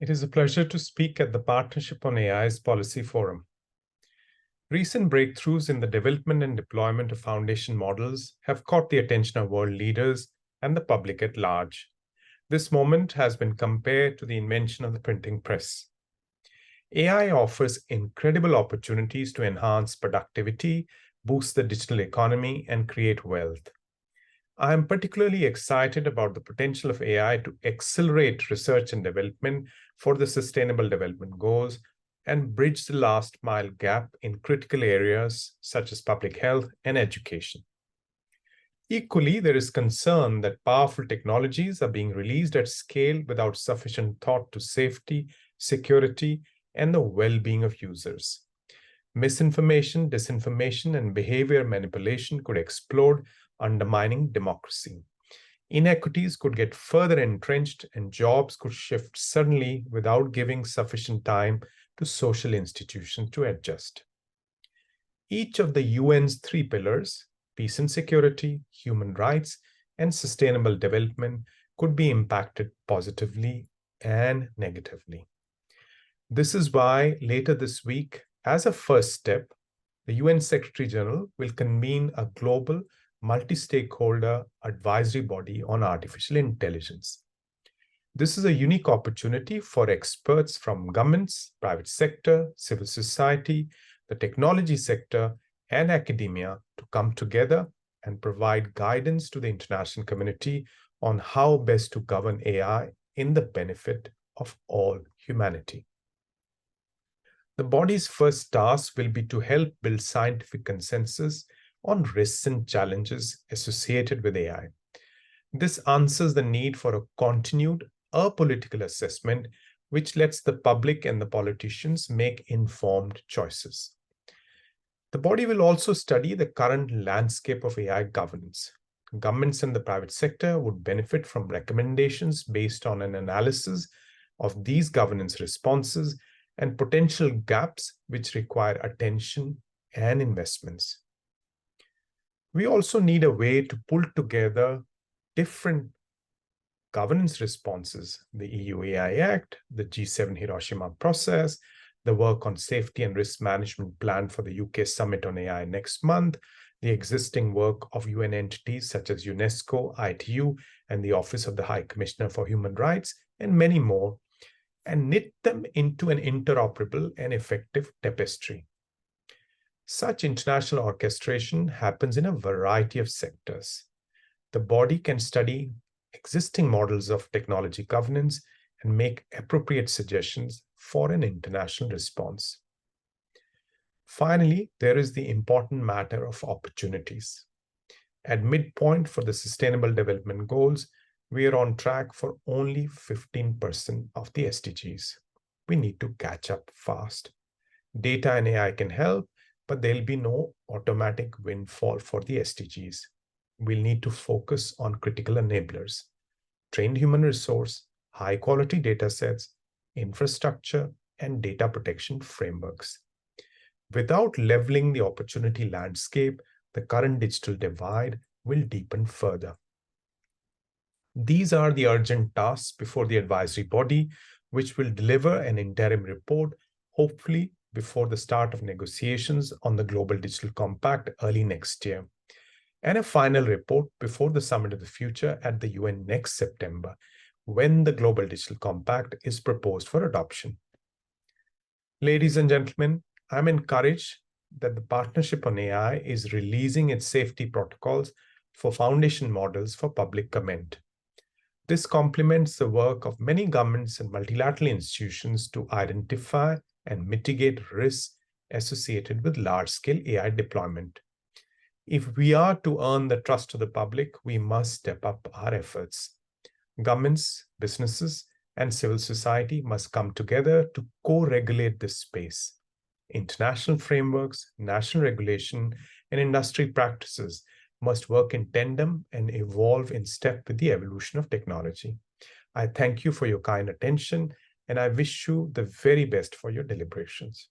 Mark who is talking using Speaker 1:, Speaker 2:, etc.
Speaker 1: It is a pleasure to speak at the Partnership on AI's Policy Forum. Recent breakthroughs in the development and deployment of foundation models have caught the attention of world leaders and the public at large. This moment has been compared to the invention of the printing press. AI offers incredible opportunities to enhance productivity, boost the digital economy, and create wealth. I am particularly excited about the potential of AI to accelerate research and development for the Sustainable Development Goals and bridge the last mile gap in critical areas such as public health and education. Equally, there is concern that powerful technologies are being released at scale without sufficient thought to safety, security, and the well-being of users. Misinformation, disinformation, and behavior manipulation could explode, undermining democracy. Inequities could get further entrenched and jobs could shift suddenly without giving sufficient time to social institutions to adjust. Each of the UN's 3 pillars, peace and security, human rights, and sustainable development, could be impacted positively and negatively. This is why later this week, as a first step, the UN Secretary General will convene a global multi-stakeholder advisory body on artificial intelligence. This is a unique opportunity for experts from governments, private sector, civil society, the technology sector, and academia to come together and provide guidance to the international community on how best to govern AI in the benefit of all humanity. The body's first task will be to help build scientific consensus on risks and challenges associated with AI. This answers the need for a continued apolitical assessment, which lets the public and the politicians make informed choices. The body will also study the current landscape of AI governance. Governments and the private sector would benefit from recommendations based on an analysis of these governance responses and potential gaps which require attention and investments. We also need a way to pull together different governance responses, the EU AI Act, the G7 Hiroshima process, the work on safety and risk management plan for the UK Summit on AI next month, the existing work of UN entities such as UNESCO, ITU, and the Office of the High Commissioner for Human Rights, and many more, and knit them into an interoperable and effective tapestry. Such international orchestration happens in a variety of sectors. The body can study existing models of technology governance and make appropriate suggestions for an international response. Finally, there is the important matter of opportunities. At midpoint for the Sustainable Development Goals, we are on track for only 15% of the SDGs. We need to catch up fast. Data and AI can help, but there'll be no automatic windfall for the SDGs. We'll need to focus on critical enablers: trained human resource, high-quality data sets, infrastructure, and data protection frameworks. Without leveling the opportunity landscape, the current digital divide will deepen further. These are the urgent tasks before the advisory body, which will deliver an interim report, hopefully before the start of negotiations on the Global Digital Compact early next year, and a final report before the Summit of the Future at the UN next September, when the Global Digital Compact is proposed for adoption. Ladies and gentlemen, I'm encouraged that the Partnership on AI is releasing its safety protocols for foundation models for public comment. This complements the work of many governments and multilateral institutions to identify and mitigate risks associated with large-scale AI deployment. If we are to earn the trust of the public, we must step up our efforts. Governments, businesses, and civil society must come together to co-regulate this space. International frameworks, national regulation, and industry practices must work in tandem and evolve in step with the evolution of technology. I thank you for your kind attention, and I wish you the very best for your deliberations.